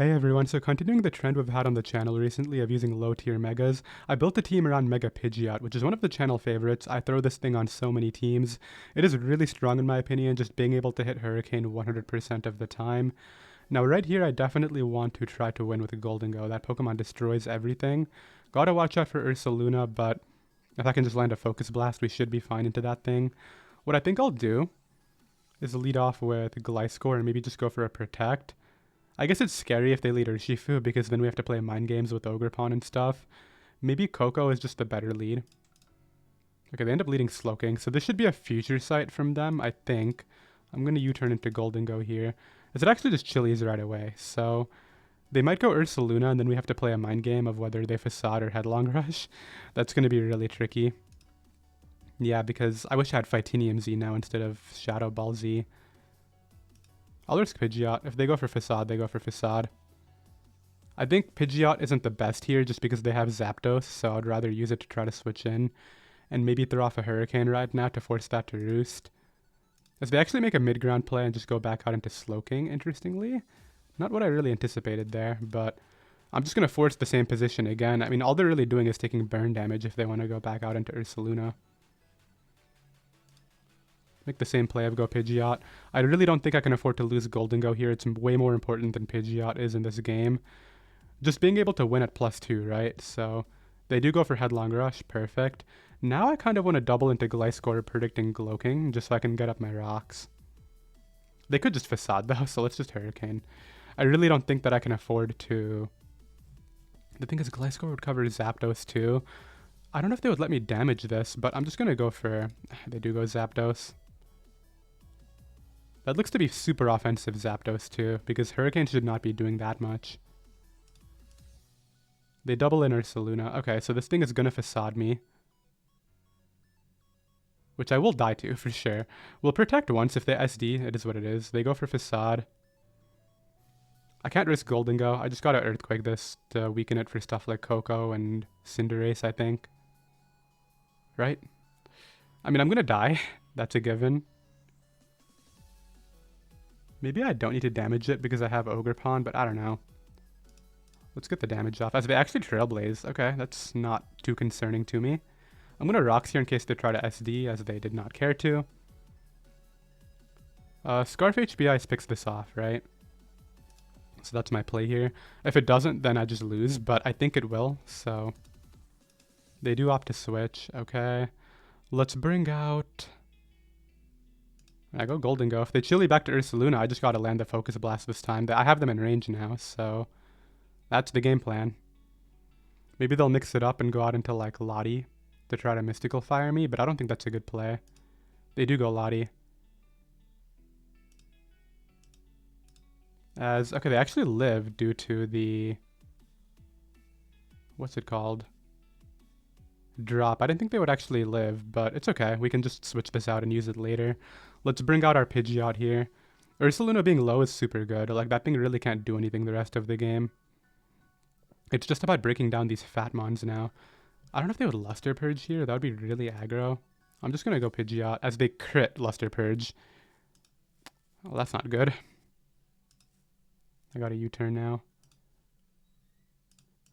Hey everyone, so continuing the trend we've had on the channel recently of using low tier megas, I built a team around Mega Pidgeot, which is one of the channel favorites. I throw this thing on so many teams. It is really strong in my opinion, just being able to hit Hurricane 100% of the time. Now right here, I definitely want to try to win with a Golden Go. That Pokemon destroys everything. Gotta watch out for Ursaluna, but if I can just land a Focus Blast, we should be fine into that thing. What I think I'll do is lead off with Gliscor and maybe just go for a Protect. I guess it's scary if they lead Urshifu because then we have to play mind games with Ogerpon and stuff. Maybe Coco is just the better lead. Okay, they end up leading Slowking, so this should be a future sight from them, I think. I'm going to U-turn into Golden Go here. Is it actually just Chili's right away? So they might go Ursaluna and then we have to play a mind game of whether they Facade or Headlong Rush. That's going to be really tricky. Yeah, because I wish I had Fightinium Z now instead of Shadow Ball Z. I'll risk Pidgeot. If they go for Facade, they go for Facade. I think Pidgeot isn't the best here just because they have Zapdos, so I'd rather use it to try to switch in. And maybe throw off a Hurricane right now to force that to roost. As they actually make a mid-ground play and just go back out into Slowking, interestingly. Not what I really anticipated there, but I'm just going to force the same position again. I mean, all they're really doing is taking burn damage if they want to go back out into Ursaluna. Make the same play of go Pidgeot. I really don't think I can afford to lose Golden Go here. It's way more important than Pidgeot is in this game. Just being able to win at +2, right? So they do go for Headlong Rush. Perfect. Now I kind of want to double into Gliscor predicting Glowking just so I can get up my rocks. They could just Facade though, so let's just Hurricane. I really don't think that I can afford to... The thing is Gliscor would cover Zapdos too. I don't know if they would let me damage this, but I'm just going to go for... They do go Zapdos. That looks to be super offensive Zapdos too, because Hurricane should not be doing that much. They double in Ursaluna. Okay, so this thing is gonna Facade me. Which I will die to, for sure. We'll Protect once if they SD, it is what it is. They go for Facade. I can't risk Golden Go. I just gotta Earthquake this to weaken it for stuff like Coco and Cinderace, I think. Right? I mean, I'm gonna die. That's a given. Maybe I don't need to damage it because I have Ogerpon, but I don't know. Let's get the damage off. As they actually Trailblaze. Okay, that's not too concerning to me. I'm going to Rocks here in case they try to SD, as they did not care to. Scarf HP Ice picks this off, right? So that's my play here. If it doesn't, then I just lose, but I think it will, so... They do opt to switch. Okay. Let's bring out... I go Golden Go. If they Chili back to Ursaluna, I just gotta land the Focus Blast this time. I have them in range now, so that's the game plan. Maybe they'll mix it up and go out into like Lottie to try to Mystical Fire me, but I don't think that's a good play. They do go Lottie. Okay, they actually live due to the... What's it called? Drop. I didn't think they would actually live, but it's okay. We can just switch this out and use it later. Let's bring out our Pidgeot here. Ursaluna being low is super good. Like, that thing really can't do anything the rest of the game. It's just about breaking down these Fatmons now. I don't know if they would Luster Purge here. That would be really aggro. I'm just going to go Pidgeot as they crit Luster Purge. Well, that's not good. I got a U-turn now.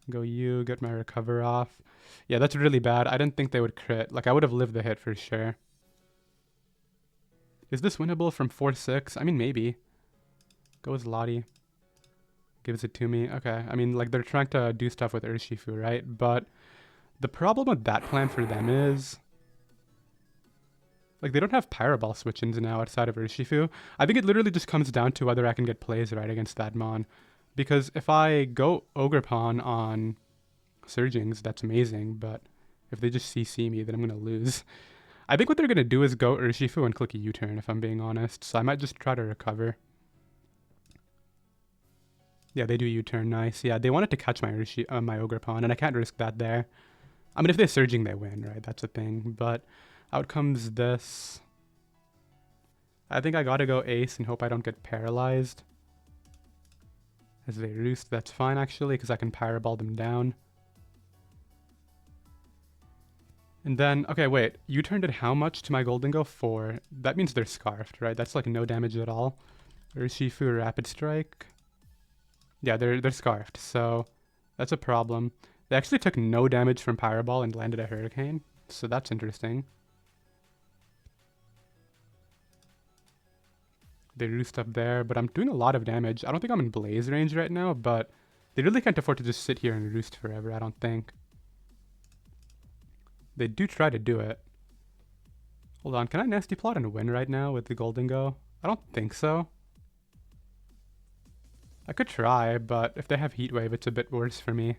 Go U, get my Recover off. Yeah, that's really bad. I didn't think they would crit. Like, I would have lived the hit for sure. Is this winnable from 4-6? I mean, maybe. Goes Lottie. Gives it to me. Okay. I mean, like, they're trying to do stuff with Urshifu, right? But the problem with that plan for them is... Like, they don't have Pyroball switch-ins now outside of Urshifu. I think it literally just comes down to whether I can get plays right against that Mon. Because if I go Ogerpon on Surgings, that's amazing. But if they just CC me, then I'm going to lose. I think what they're going to do is go Urshifu and click a U-turn, if I'm being honest. So I might just try to recover. Yeah, they do U-turn. Nice. Yeah, they wanted to catch my my Ogerpon, and I can't risk that there. I mean, if they're Surging, they win, right? That's the thing. But out comes this. I think I got to go Ace and hope I don't get paralyzed. As they roost, that's fine, actually, because I can Pyroball them down. And then, okay, wait. You turned it how much to my Golden Go? 4. That means they're Scarfed, right? That's like no damage at all. Urshifu Rapid Strike. Yeah, they're scarfed, so that's a problem. They actually took no damage from Pyro Ball and landed a Hurricane, so that's interesting. They roost up there, but I'm doing a lot of damage. I don't think I'm in Blaze range right now, but they really can't afford to just sit here and roost forever, I don't think. They do try to do it. Hold on, can I Nasty Plot and win right now with the Golden Go? I don't think so. I could try, but if they have Heat Wave, it's a bit worse for me.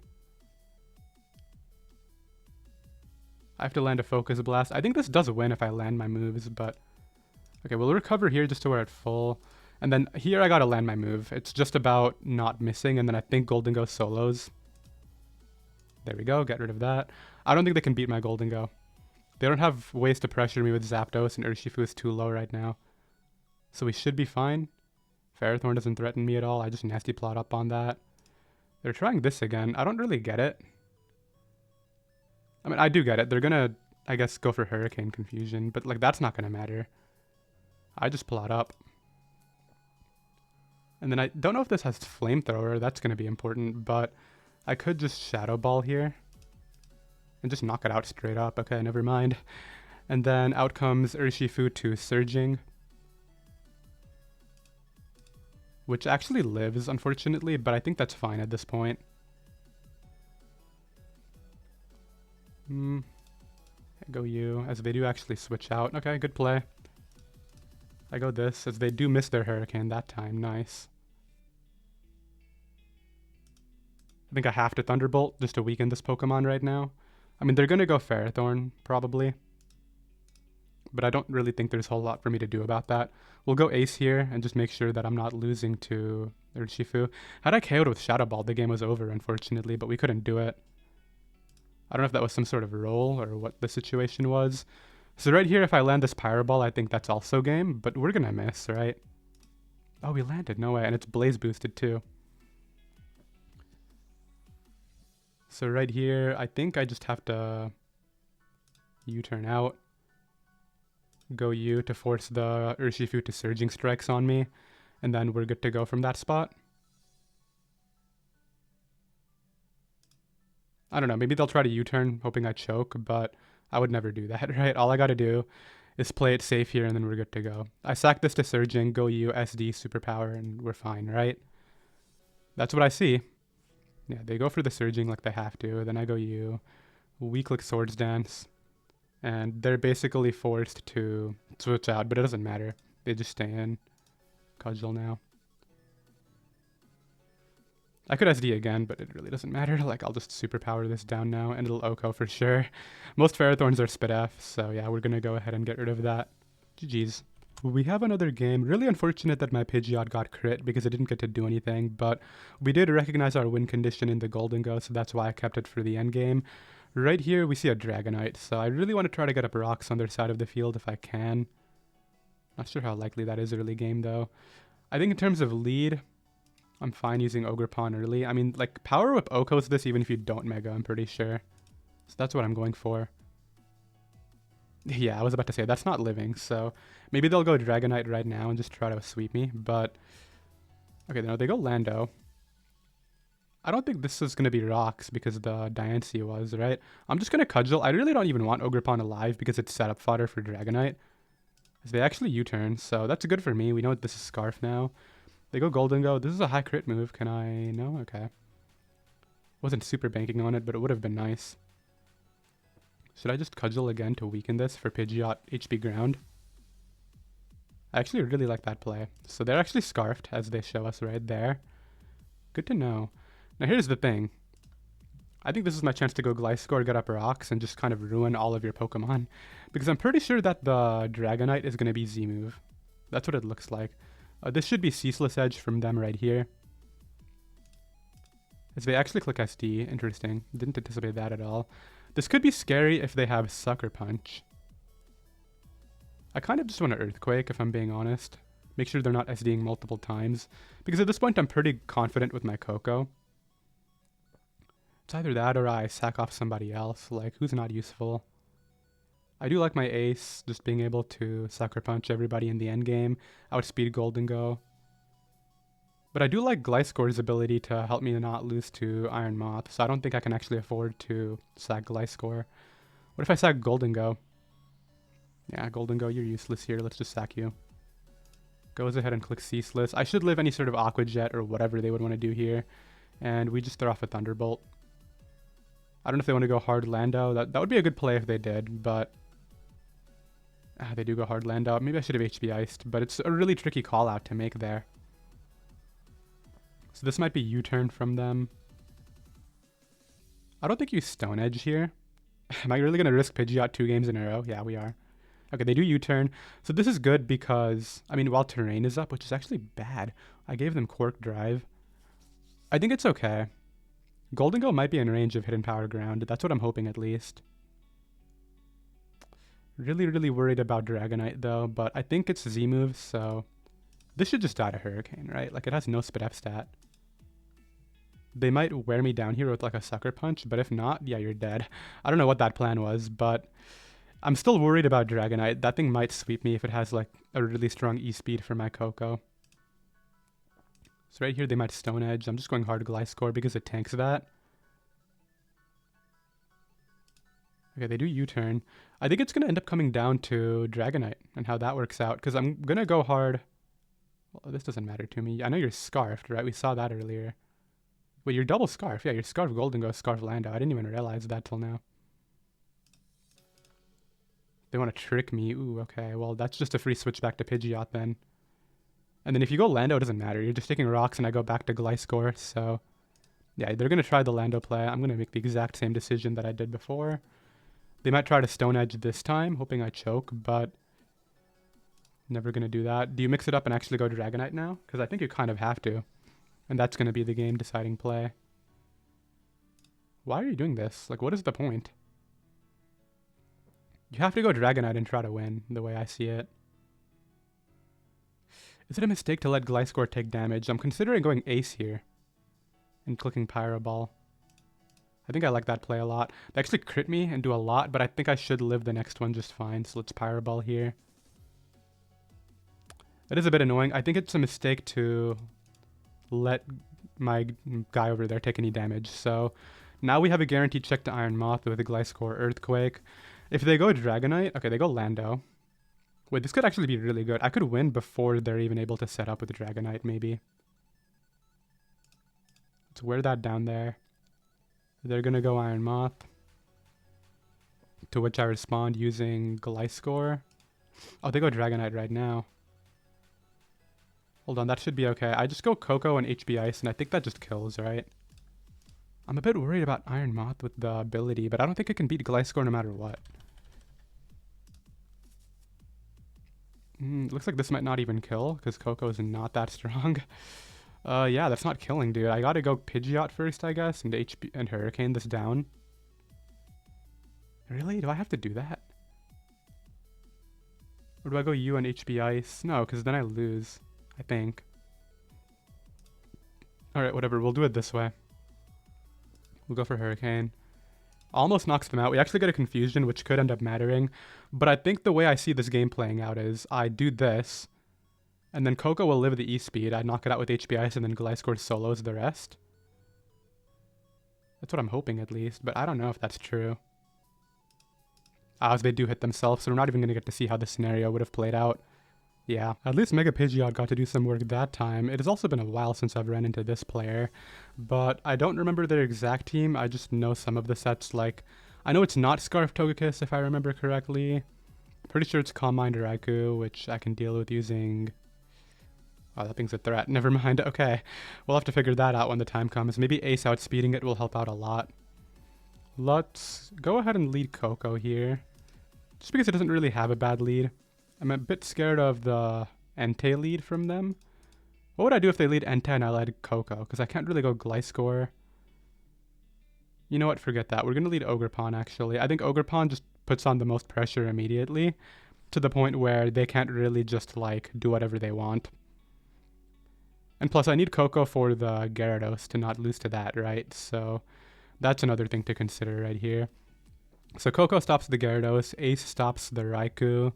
I have to land a Focus Blast. I think this does win if I land my moves, but... Okay, we'll recover here just so we're at full. And then here I gotta land my move. It's just about not missing, and then I think Golden Go solos. There we go, get rid of that. I don't think they can beat my Golden Go. They don't have ways to pressure me with Zapdos, and Urshifu is too low right now. So we should be fine. Ferrothorn doesn't threaten me at all. I just Nasty Plot up on that. They're trying this again. I don't really get it. I mean, I do get it. They're gonna, I guess, go for Hurricane Confusion, but like that's not gonna matter. I just plot up. And then I don't know if this has Flamethrower. That's gonna be important, but I could just Shadow Ball here and just knock it out straight up. Okay, never mind. And then out comes Urshifu to Surging, which actually lives, unfortunately, but I think that's fine at this point. Go you, as they do actually switch out. Okay, good play. I go this, as they do miss their Hurricane that time. Nice. I think I have to Thunderbolt just to weaken this Pokemon right now. I mean, they're going to go Ferrothorn, probably. But I don't really think there's a whole lot for me to do about that. We'll go Ace here and just make sure that I'm not losing to Urshifu. Had I KO'd with Shadow Ball, the game was over, unfortunately, but we couldn't do it. I don't know if that was some sort of roll or what the situation was. So right here, if I land this Pyro Ball, I think that's also game, but we're going to miss, right? Oh, we landed. No way. And it's Blaze boosted too. So right here, I think I just have to U-turn out. Go U to force the Urshifu to Surging Strikes on me. And then we're good to go from that spot. I don't know. Maybe they'll try to U-turn, hoping I choke, but I would never do that, right? All I got to do is play it safe here, and then we're good to go. I sack this to Surging, go U, SD, Superpower, and we're fine, right? That's what I see. Yeah, they go for the Surging like they have to. Then I go U. We click Swords Dance. And they're basically forced to switch out, but it doesn't matter. They just stay in. Cudgel now. I could SD again, but it really doesn't matter. Like, I'll just Superpower this down now, and it'll OHKO for sure. Most Ferrothorns are Spit F, so yeah, we're gonna go ahead and get rid of that. GG's. We have another game. Really unfortunate that my Pidgeot got crit because it didn't get to do anything, but we did recognize our win condition in the Golden Go, so that's why I kept it for the end game. Right here, we see a Dragonite, so I really want to try to get up rocks on their side of the field if I can. Not sure how likely that is early game, though. I think in terms of lead, I'm fine using Ogerpon early. I mean, like, Power Whip OHKOs this even if you don't Mega, I'm pretty sure. So that's what I'm going for. Yeah, I was about to say, that's not living, so maybe they'll go Dragonite right now and just try to sweep me, but... Okay, no, they go Lando. I don't think this is going to be rocks because the Diancie was, right? I'm just going to Cudgel. I really don't even want Ogerpon alive because it's setup fodder for Dragonite. They actually U-turn, so that's good for me. We know this is Scarf now. They go Golden Go. This is a high crit move. Can I? No? Okay. Wasn't super banking on it, but it would have been nice. Should I just Cudgel again to weaken this for Pidgeot HP ground? I actually really like that play. So they're actually Scarfed, as they show us right there. Good to know. Now here's the thing. I think this is my chance to go Gliscor, get up rocks, and just kind of ruin all of your Pokemon. Because I'm pretty sure that the Dragonite is going to be Z-move. That's what it looks like. This should be Ceaseless Edge from them right here. As they actually click SD. Interesting. Didn't anticipate that at all. This could be scary if they have Sucker Punch. I kind of just want to Earthquake, if I'm being honest. Make sure they're not SDing multiple times. Because at this point, I'm pretty confident with my Koko. It's either that or I sack off somebody else. Like, who's not useful? I do like my Ace, just being able to Sucker Punch everybody in the end game. Outspeed Golden Go. But I do like Gliscor's ability to help me not lose to Iron Moth, so I don't think I can actually afford to sack Gliscor. What if I sack Golden Go? Yeah, Golden Go, you're useless here. Let's just sack you. Goes ahead and clicks Ceaseless. I should live any sort of Aqua Jet or whatever they would want to do here. And we just throw off a Thunderbolt. I don't know if they want to go hard Lando. That would be a good play if they did, but... they do go hard Lando. Maybe I should have HB Iced, but it's a really tricky call out to make there. So this might be U-turn from them. I don't think you Stone Edge here. Am I really going to risk Pidgeot 2 games in a row? Yeah, we are. Okay, they do U-turn. So this is good because, I mean, while Terrain is up, which is actually bad, I gave them Quark Drive. I think it's okay. Golden Go might be in range of Hidden Power Ground. That's what I'm hoping at least. Really, really worried about Dragonite though, but I think it's Z-move, so... This should just die to Hurricane, right? Like, it has no Spit F stat. They might wear me down here with like a Sucker Punch, but if not, yeah, you're dead. I don't know what that plan was, but... I'm still worried about Dragonite. That thing might sweep me if it has like a really strong E-speed for my Coco. So right here they might Stone Edge. I'm just going hard Gliscor because it tanks that. Okay, they do U-turn. I think it's going to end up coming down to Dragonite and how that works out. Because I'm going to go hard... Well, this doesn't matter to me. I know you're Scarfed, right? We saw that earlier. Wait, you're double Scarf. Yeah, you're Scarf Golden Go, Scarf Lando. I didn't even realize that till now. They want to trick me. Ooh, okay. Well, that's just a free switch back to Pidgeot then. And then if you go Lando, it doesn't matter. You're just taking rocks and I go back to Gliscor. So, yeah, they're going to try the Lando play. I'm going to make the exact same decision that I did before. They might try to Stone Edge this time, hoping I choke, but never going to do that. Do you mix it up and actually go Dragonite now? Because I think you kind of have to. And that's going to be the game-deciding play. Why are you doing this? Like, what is the point? You have to go Dragonite and try to win, the way I see it. Is it a mistake to let Gliscor take damage? I'm considering going Ace here. And clicking Pyro Ball. I think I like that play a lot. They actually crit me and do a lot, but I think I should live the next one just fine. So let's Pyro Ball here. That is a bit annoying. I think it's a mistake to let my guy over there take any damage. So now we have a guaranteed check to Iron Moth with a Gliscor Earthquake. If they go Dragonite, okay, they go Lando. Wait, this could actually be really good. I could win before they're even able to set up with Dragonite, maybe. Let's wear that down there. They're going to go Iron Moth. To which I respond using Gliscor. Oh, they go Dragonite right now. Hold on, that should be okay. I just go Coco and HB Ice, and I think that just kills, right? I'm a bit worried about Iron Moth with the ability, but I don't think it can beat Gliscor no matter what. Looks like this might not even kill, because Coco is not that strong. Yeah, that's not killing, dude. I gotta go Pidgeot first, I guess, and Hurricane this down. Really? Do I have to do that? Or do I go U and HB Ice? No, because then I lose, I think. Alright, whatever. We'll do it this way. We'll go for Hurricane. Almost knocks them out. We actually get a confusion, which could end up mattering. But I think the way I see this game playing out is I do this, and then Coco will live the E-speed. I knock it out with HB Ice, and then Gliscor solos the rest. That's what I'm hoping, at least. But I don't know if that's true. As they do hit themselves, so we're not even going to get to see how the scenario would have played out. Yeah, at least Mega Pidgeot got to do some work that time. It has also been a while since I've ran into this player, but I don't remember their exact team. I just know some of the sets, like, I know it's not Scarf Togekiss if I remember correctly. Pretty sure it's Calm Mind Raikou, which I can deal with using... Oh, that thing's a threat. Never mind. Okay, we'll have to figure that out when the time comes. Maybe Ace outspeeding it will help out a lot. Let's go ahead and lead Coco here, just because it doesn't really have a bad lead. I'm a bit scared of the Entei lead from them. What would I do if they lead Entei and I led Coco? Because I can't really go Gliscor. You know what? Forget that. We're going to lead Ogerpon, actually. I think Ogerpon just puts on the most pressure immediately, to the point where they can't really just, like, do whatever they want. And plus, I need Coco for the Gyarados to not lose to that, right? So that's another thing to consider right here. So Coco stops the Gyarados. Ace stops the Raikou.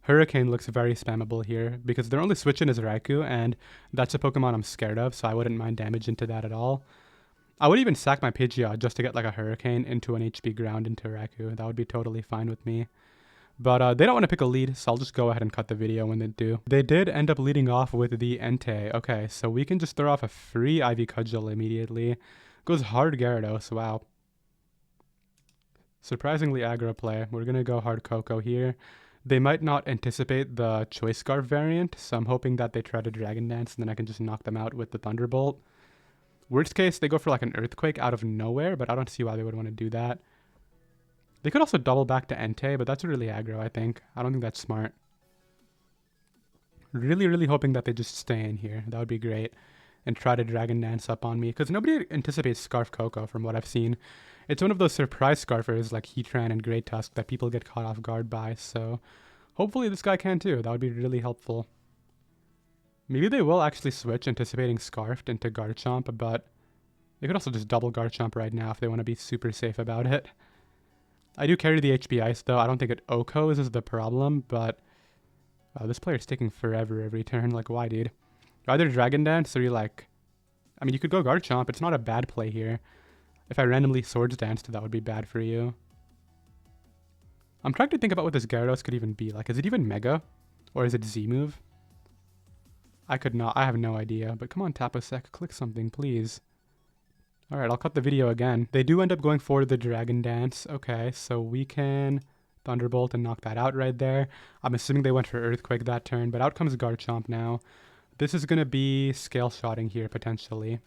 Hurricane looks very spammable here because they're only switching as Raikou, and that's a Pokemon I'm scared of, so I wouldn't mind damage into that at all. I would even sack my Pidgeot just to get like a Hurricane into an HP ground into Raikou. That would be totally fine with me. But they don't want to pick a lead, so I'll just go ahead and cut the video when they do. They did end up leading off with the Entei. Okay, so we can just throw off a free Ivy Cudgel immediately. Goes hard Gyarados, wow. Surprisingly aggro play. We're going to go hard Koko here. They might not anticipate the Choice Scarf variant, so I'm hoping that they try to Dragon Dance and then I can just knock them out with the Thunderbolt. Worst case, they go for like an Earthquake out of nowhere, but I don't see why they would want to do that. They could also double back to Entei, but that's really aggro, I think. I don't think that's smart. Really hoping that they just stay in here. That would be great. And try to Dragon Dance up on me, because nobody anticipates Scarf Koko from what I've seen. It's one of those surprise Scarfers like Heatran and Great Tusk that people get caught off guard by, so hopefully this guy can too. That would be really helpful. Maybe they will actually switch anticipating Scarfed into Garchomp, but they could also just double Garchomp right now if they want to be super safe about it. I do carry the HP Ice though. I don't think it Okos is the problem, but this player's taking forever every turn. Like, why, dude? You either Dragon Dance or you like... I mean, you could go Garchomp. It's not a bad play here. If I randomly Swords Danced, that would be bad for you. I'm trying to think about what this Gyarados could even be. Like, is it even Mega? Or is it Z-move? I could not. I have no idea. But come on, Taposec. Click something, please. Alright, I'll cut the video again. They do end up going for the Dragon Dance. Okay, so we can Thunderbolt and knock that out right there. I'm assuming they went for Earthquake that turn, but out comes Garchomp now. This is going to be Scale Shotting here, potentially.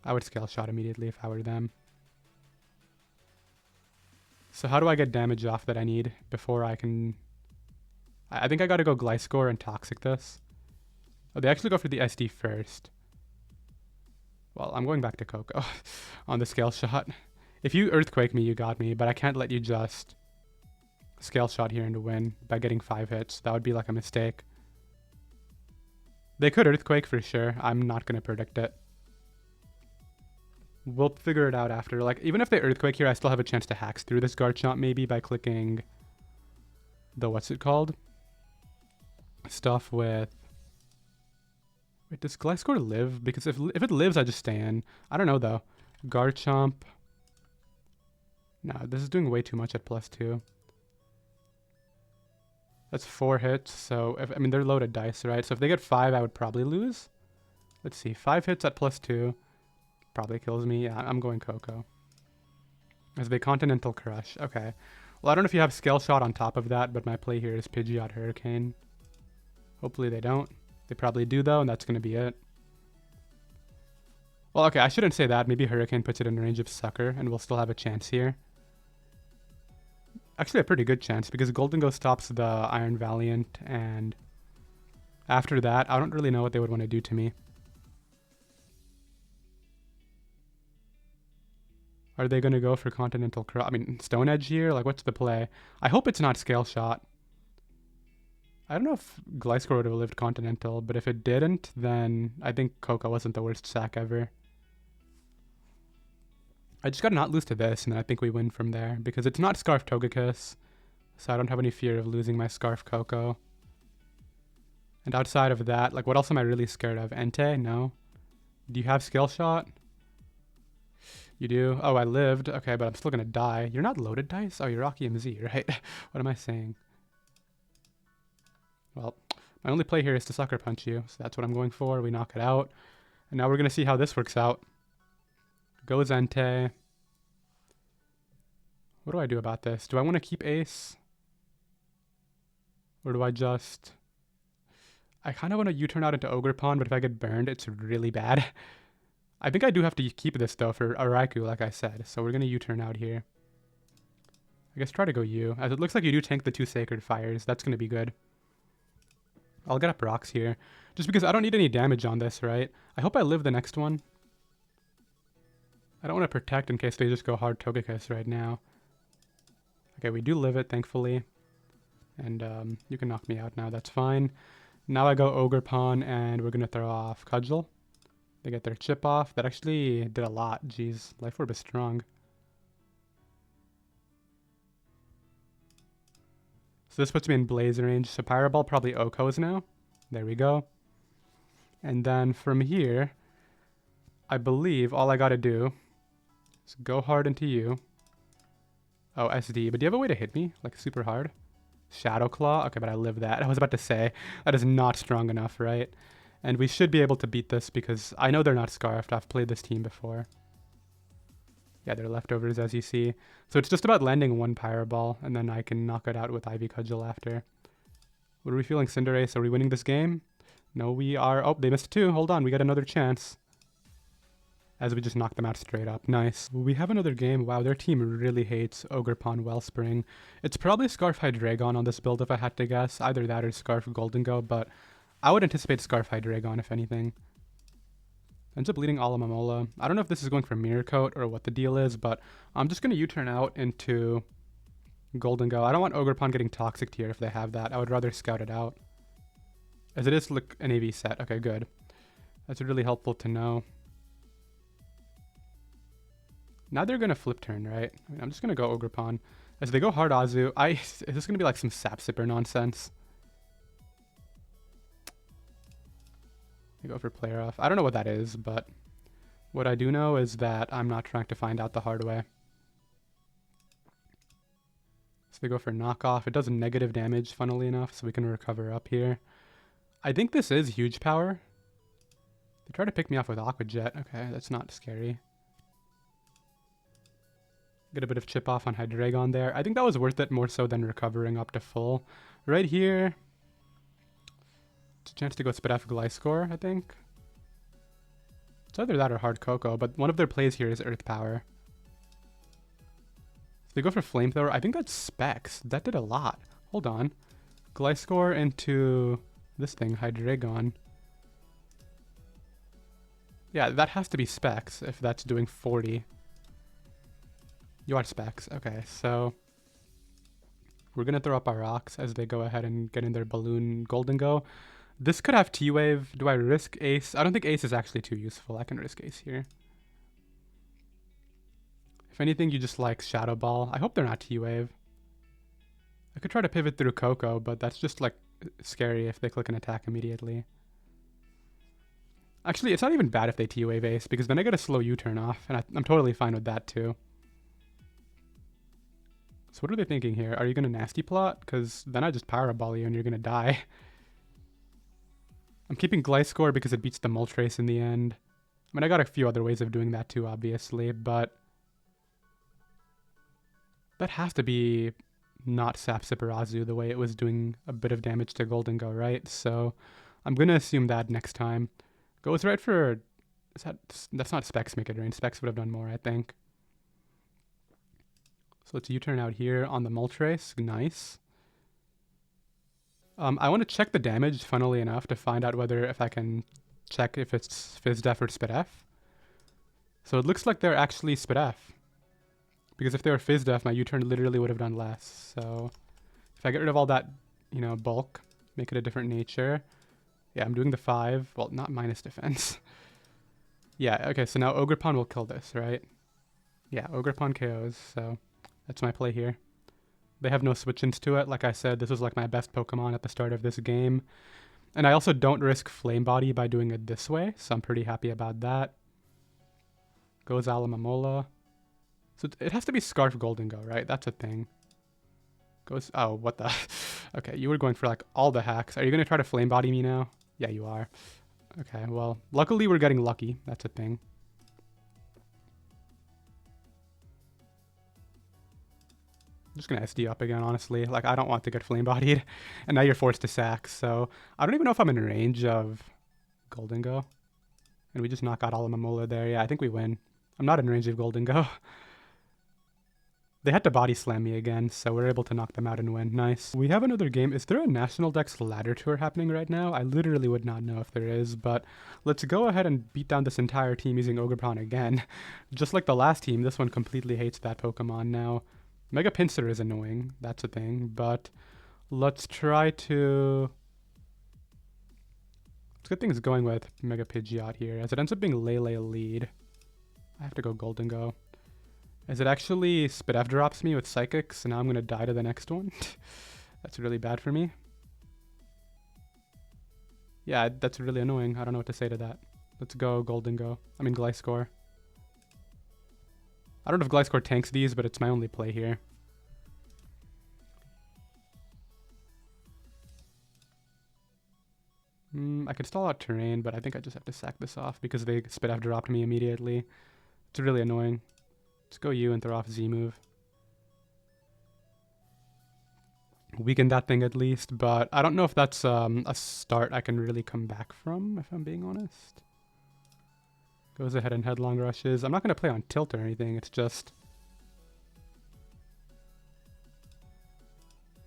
I would Scale Shot immediately if I were them. So how do I get damage off that I need before I can... I think I gotta go Gliscor and Toxic this. Oh, they actually go for the SD first. Well, I'm going back to Koko on the Scale Shot. If you Earthquake me, you got me, but I can't let you just Scale Shot here and win by getting 5 hits. That would be like a mistake. They could Earthquake for sure. I'm not going to predict it. We'll figure it out after. Like, even if they Earthquake here, I still have a chance to hacks through this Garchomp maybe by clicking the, what's it called? Stuff with... Wait, does Gliscor live? Because if it lives, I just stay in. I don't know, though. Garchomp. No, this is doing way too much at +2. That's 4 hits, so... I mean, they're loaded dice, right? So if they get 5, I would probably lose. Let's see. 5 hits at +2. Probably kills me. Yeah, I'm going Koko. As they Continental Crush. Okay. Well, I don't know if you have Scale Shot on top of that, but my play here is Pidgeot Hurricane. Hopefully they don't. They probably do, though, and that's going to be it. Well, okay, I shouldn't say that. Maybe Hurricane puts it in range of Sucker, and we'll still have a chance here. Actually, a pretty good chance, because Golden Ghost stops the Iron Valiant, and after that, I don't really know what they would want to do to me. Are they going to go for Continental Crush? I mean, Stone Edge here? Like, what's the play? I hope it's not Scale Shot. I don't know if Gliscor would have lived Continental, but if it didn't, then I think Koko wasn't the worst sack ever. I just gotta not lose to this, and then I think we win from there, because it's not Scarf Togekiss, so I don't have any fear of losing my Scarf Koko. And outside of that, like, what else am I really scared of? Entei? No. Do you have Scale Shot? You do? Oh, I lived. Okay, but I'm still gonna die. You're not loaded dice? Oh, you're Rocky MZ, right? What am I saying? Well, my only play here is to Sucker Punch you, so that's what I'm going for. We knock it out. And now we're going to see how this works out. Goes Entei. What do I do about this? Do I want to keep Ace? Or do I just... I kind of want to U-turn out into Ogerpon, but if I get burned, it's really bad. I think I do have to keep this, though, for a Raikou, like I said. So we're going to U-turn out here. I guess try to go U. As it looks like you do tank the 2 Sacred Fires. That's going to be good. I'll get up rocks here, just because I don't need any damage on this, right? I hope I live the next one. I don't want to protect in case they just go hard Togekiss right now. Okay, we do live it, thankfully. And you can knock me out now, that's fine. Now I go Ogerpon, and we're going to throw off Cudgel. They get their chip off. That actually did a lot. Jeez, Life Orb is strong. So this puts me in blaze range. So Pyro Ball probably Okos now. There we go. And then from here, I believe all I gotta do is go hard into you. Oh, SD. But do you have a way to hit me? Like super hard? Shadow Claw? Okay, but I live that. I was about to say, that is not strong enough, right? And we should be able to beat this because I know they're not Scarfed. I've played this team before. Yeah, they're leftovers, as you see. So it's just about landing one Pyro Ball, and then I can knock it out with Ivy Cudgel after. What are we feeling, Cinderace? Are we winning this game? No, we are. Oh, they missed two. Hold on, we got another chance. As we just knocked them out straight up. Nice. We have another game. Wow, their team really hates Ogerpon Wellspring. It's probably Scarf Hydreigon on this build if I had to guess. Either that or Scarf Goldengo, but I would anticipate Scarf Hydreigon if anything. Ends up leading Alomomola. I don't know if this is going for Mirror Coat or what the deal is, but I'm just going to U-turn out into Goldengo. I don't want Ogerpon getting Toxic Tier if they have that. I would rather scout it out. As it is like an AV set. Okay, good. That's really helpful to know. Now they're going to flip turn, right? I mean, I'm just going to go Ogerpon. As they go hard Azu, is this going to be like some Sap Sipper nonsense? They go for Player Off. I don't know what that is, but what I do know is that I'm not trying to find out the hard way. So they go for Knockoff. It does negative damage, funnily enough, so we can recover up here. I think this is huge power. They try to pick me off with Aqua Jet. Okay, that's not scary. Get a bit of chip off on Hydreigon there. I think that was worth it more so than recovering up to full. Right here, it's a chance to go Spit F Gliscor, I think. It's either that or Hard Cocoa, but one of their plays here is Earth Power. So they go for Flamethrower. I think that's Specs. That did a lot. Hold on. Gliscor into this thing, Hydreigon. Yeah, that has to be Specs if that's doing 40. You are Specs. Okay, so we're going to throw up our rocks as they go ahead and get in their Balloon Goldengo. This could have T-Wave. Do I risk Ace? I don't think Ace is actually too useful. I can risk Ace here. If anything, you just like Shadow Ball. I hope they're not T-Wave. I could try to pivot through Coco, but that's just like scary if they click an attack immediately. Actually, it's not even bad if they T-Wave Ace, because then I get a slow U-turn off, and I'm totally fine with that too. So what are they thinking here? Are you going to Nasty Plot? Because then I just Power Ball you and you're going to die. I'm keeping Gliscor because it beats the Moltres in the end. I mean, I got a few other ways of doing that too, obviously, but that has to be not Sap Sipper Azu the way it was doing a bit of damage to Goldengo, right? So I'm going to assume that next time. Goes right for... That's not Specs Make It Rain. Specs would have done more, I think. So let's U-turn out here on the Moltres. Nice. I want to check the damage, funnily enough, to find out whether if I can check if it's Fizz Def or Spit F. So it looks like they're actually Spit F. Because if they were Fizz Def, my U-turn literally would have done less. So if I get rid of all that, you know, bulk, make it a different nature. Yeah, I'm doing the 5. Well, not minus defense. Yeah, okay, so now Ogerpon will kill this, right? Yeah, Ogerpon KOs, so... That's my play here. They have no switch-ins to it. Like I said, this was like my best Pokemon at the start of this game. And I also don't risk Flame Body by doing it this way, so I'm pretty happy about that. Goes Alomomola. So it has to be Scarf Goldengo, right? That's a thing. Goes... Oh, what the... Okay, you were going for like all the hacks. Are you going to try to Flame Body me now? Yeah, you are. Okay, well, luckily we're getting lucky. That's a thing. I'm just going to SD up again, honestly. Like, I don't want to get flame bodied. And now you're forced to sack. So, I don't even know if I'm in range of Goldengo. And we just knock out Alomomola there. Yeah, I think we win. I'm not in range of Goldengo. They had to body slam me again, so we're able to knock them out and win. Nice. We have another game. Is there a National Dex ladder tour happening right now? I literally would not know if there is, but let's go ahead and beat down this entire team using Ogerpon again. Just like the last team, this one completely hates that Pokemon now. Mega Pinsir is annoying, that's a thing, but let's try to... Let's get things going with Mega Pidgeot here, as it ends up being Lele lead. I have to go Goldengo. As it actually Spit F drops me with Psychics, and now I'm going to die to the next one. That's really bad for me. Yeah, that's really annoying. I don't know what to say to that. Let's go Golden Go. I mean Gliscor. I don't know if Gliscor tanks these, but it's my only play here. I could stall out terrain, but I think I just have to sack this off because they spit have dropped me immediately. It's really annoying. Let's go you and throw off Z move. Weaken that thing at least, but I don't know if that's a start I can really come back from, if I'm being honest. Goes ahead and headlong rushes. I'm not going to play on tilt or anything, it's just...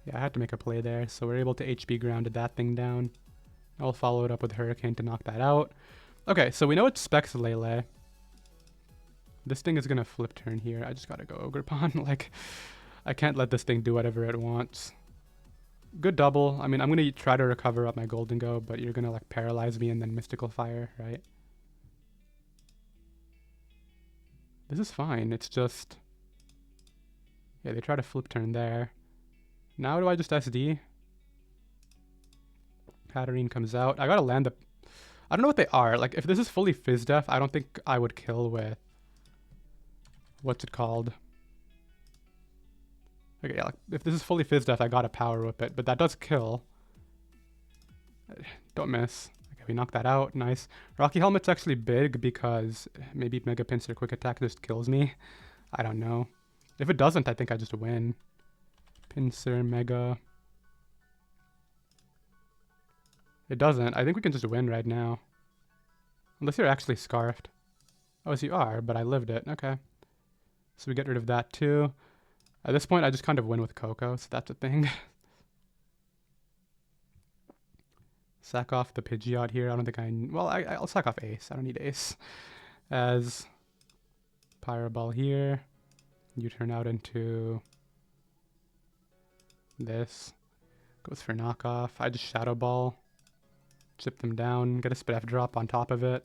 Yeah, I had to make a play there, so we're able to HP grounded that thing down. I'll follow it up with Hurricane to knock that out. Okay, so we know it specs Lele. This thing is going to flip turn here. I just got to go Ogerpon. Like, I can't let this thing do whatever it wants. Good double. I mean, I'm going to try to recover up my Golden Go, but you're going to, like, paralyze me and then Mystical Fire, right? This is fine. It's just... Yeah, they try to flip turn there. Now do I just SD? Katarine comes out. I gotta land the... I don't know what they are. Like, if this is fully Fizz Def, I don't think I would kill with... What's it called? Okay, yeah, like, if this is fully Fizz Def, I gotta Power Whip it. But that does kill. Don't miss. Okay, we knock that out. Nice. Rocky Helmet's actually big because maybe Mega Pincer Quick Attack just kills me. I don't know. If it doesn't, I think I just win. Pincer, Mega... It doesn't. I think we can just win right now. Unless you're actually Scarfed. Oh, yes, you are, but I lived it. Okay. So we get rid of that too. At this point, I just kind of win with Coco, so that's a thing. Sack off the Pidgeot here. I don't think I... Well, I'll sack off Ace. I don't need Ace. As Pyro Ball here. You turn out into... This. Goes for knockoff. I just Shadow Ball. Chip them down, get a Spit F drop on top of it.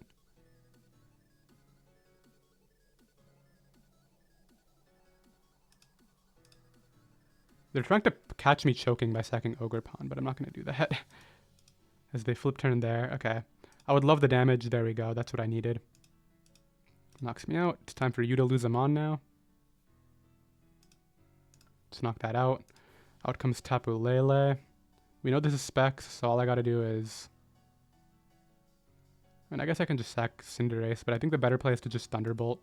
They're trying to catch me choking by sacking Ogerpon, but I'm not going to do that. As they flip turn there. Okay. I would love the damage. There we go. That's what I needed. Knocks me out. It's time for you to lose them on now. Let's knock that out. Out comes Tapu Lele. We know this is Specs, so all I got to do is... I mean, I guess I can just sack Cinderace, but I think the better play is to just Thunderbolt.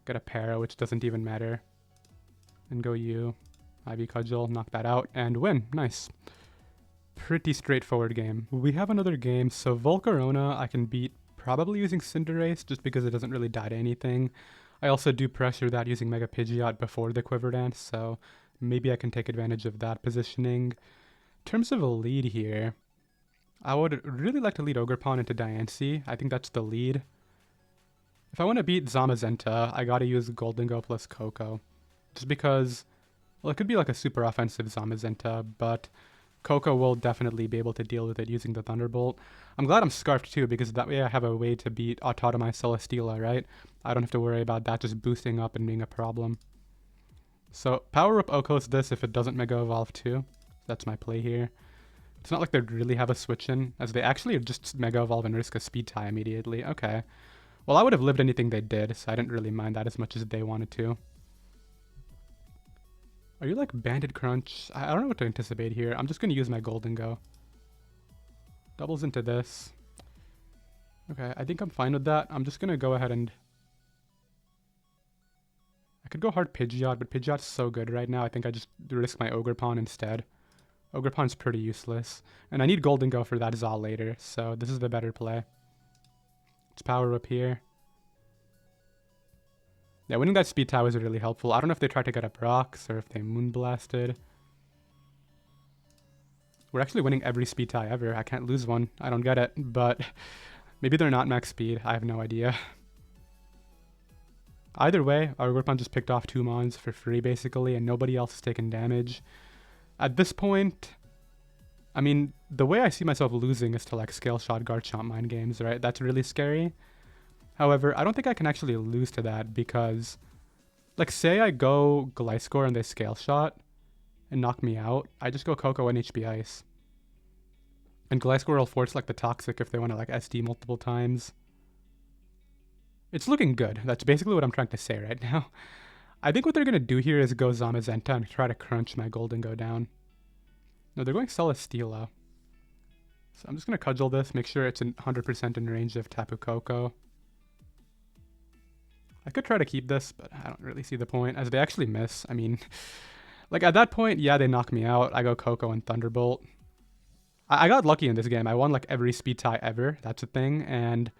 Get a Para, which doesn't even matter. And go you. Ivy Cudgel, knock that out, and win. Nice. Pretty straightforward game. We have another game, so Volcarona I can beat probably using Cinderace, just because it doesn't really die to anything. I also do pressure that using Mega Pidgeot before the Quiver Dance, so maybe I can take advantage of that positioning. In terms of a lead here... I would really like to lead Ogerpon into Diancie. I think that's the lead. If I want to beat Zamazenta, I gotta use Golden Go plus Coco. Just because, well, it could be like a super offensive Zamazenta, but Coco will definitely be able to deal with it using the Thunderbolt. I'm glad I'm Scarfed too, because that way I have a way to beat Autotomy Celesteela, right? I don't have to worry about that just boosting up and being a problem. So, Power Up Okos this if it doesn't Mega Evolve too. That's my play here. It's not like they really have a switch in, as they actually just Mega Evolve and risk a Speed tie immediately. Okay. Well, I would have lived anything they did, so I didn't really mind that as much as they wanted to. Are you like Banded Crunch? I don't know what to anticipate here. I'm just going to use my Golden Go. Doubles into this. Okay, I think I'm fine with that. I'm just going to go ahead and... I could go hard Pidgeot, but Pidgeot's so good right now. I think I just risk my Ogerpon instead. Ogerpon's pretty useless. And I need Golden Go for that Zal later, so this is the better play. Let's Power Up here. Yeah, winning that Speed Tie was really helpful. I don't know if they tried to get up rocks or if they Moonblasted. We're actually winning every Speed Tie ever. I can't lose one. I don't get it, but maybe they're not max speed. I have no idea. Either way, our Ogerpon just picked off 2 Mons for free, basically, and nobody else has taken damage. At this point, I mean, the way I see myself losing is to like Scale Shot, Garchomp Mind Games, right? That's really scary. However, I don't think I can actually lose to that because, like, say I go Gliscor and they Scale Shot, and knock me out, I just go Coco and HP Ice. And Gliscor will force like the Toxic if they want to like SD multiple times. It's looking good. That's basically what I'm trying to say right now. I think what they're going to do here is go Zamazenta and try to crunch my Gholdengo down. No, they're going Celesteela. So I'm just going to cudgel this, make sure it's 100% in range of Tapu Koko. I could try to keep this, but I don't really see the point, as they actually miss. I mean, like at that point, yeah, they knock me out. I go Koko and Thunderbolt. I got lucky in this game. I won like every speed tie ever. That's a thing. And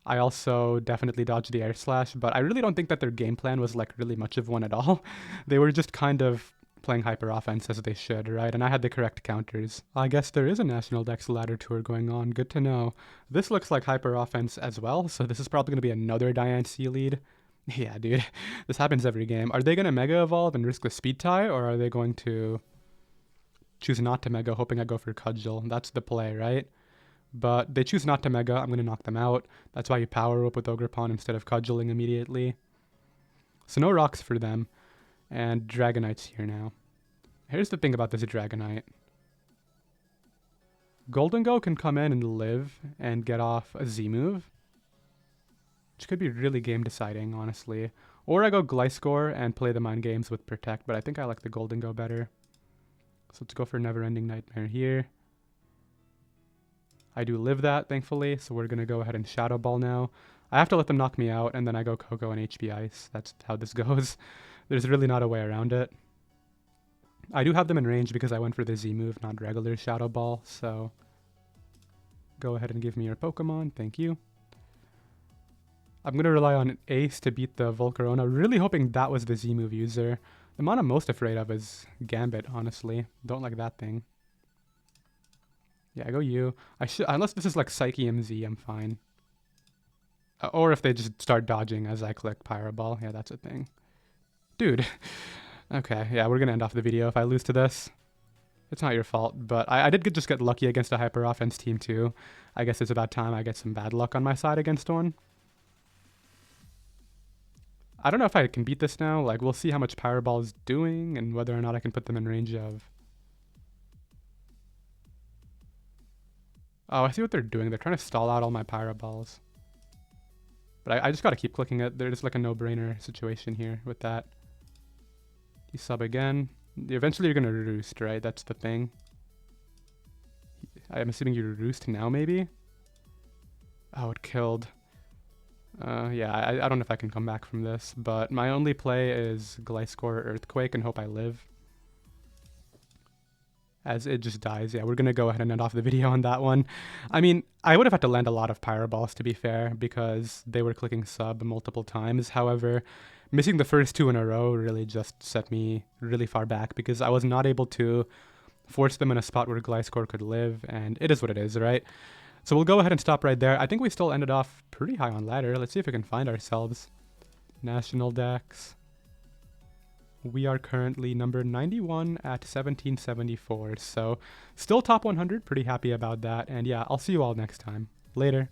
I also definitely dodged the Air Slash, but I really don't think that their game plan was like really much of one at all. They were just kind of playing hyper offense as they should, right? And I had the correct counters. I guess there is a National Dex ladder tour going on. Good to know. This looks like hyper offense as well, so this is probably going to be another Diancie lead. Yeah, dude. This happens every game. Are they going to Mega Evolve and risk the speed tie, or are they going to choose not to Mega, hoping I go for Cudgel? That's the play, right? But they choose not to Mega. I'm going to knock them out. That's why you power up with Ogerpon instead of Cudgeling immediately. So no rocks for them. And Dragonite's here now. Here's the thing about this Dragonite. Gholdengo can come in and live and get off a Z move, which could be really game deciding, honestly. Or I go Gliscor and play the mind games with Protect, but I think I like the Gholdengo better. So let's go for Never Ending Nightmare here. I do live that, thankfully, so we're going to go ahead and Shadow Ball now. I have to let them knock me out, and then I go Koko and HP Ice. That's how this goes. There's really not a way around it. I do have them in range because I went for the Z move, not regular Shadow Ball, so go ahead and give me your Pokemon. Thank you. I'm going to rely on Ace to beat the Volcarona, really hoping that was the Z move user. The one I'm most afraid of is Gambit, honestly. Don't like that thing. Yeah, I go you. I should, unless this is like Psyche MZ, I'm fine. Or if they just start dodging as I click Pyro Ball. Yeah, that's a thing. Dude. Okay, yeah, we're gonna end off the video if I lose to this. It's not your fault, but I did just get lucky against a hyper offense team too. I guess it's about time I get some bad luck on my side against one. I don't know if I can beat this now. Like, we'll see how much Pyro Ball is doing and whether or not I can put them in range of. Oh, I see what they're doing. They're trying to stall out all my Pyro Balls. But I just gotta keep clicking it. There's like a no-brainer situation here with that. You sub again. Eventually you're gonna roost, right? That's the thing. I'm assuming you roost now, maybe? Oh, it killed. Yeah, I don't know if I can come back from this, but my only play is Gliscor Earthquake and hope I live. As it just dies. Yeah, we're going to go ahead and end off the video on that one. I mean, I would have had to land a lot of Pyro Balls, to be fair, because they were clicking sub multiple times. However, missing the first two in a row really just set me really far back because I was not able to force them in a spot where Gliscor could live, and it is what it is, right? So we'll go ahead and stop right there. I think we still ended off pretty high on ladder. Let's see if we can find ourselves. National Dex. We are currently number 91 at 1774, so still top 100, pretty happy about that, and yeah, I'll see you all next time. Later.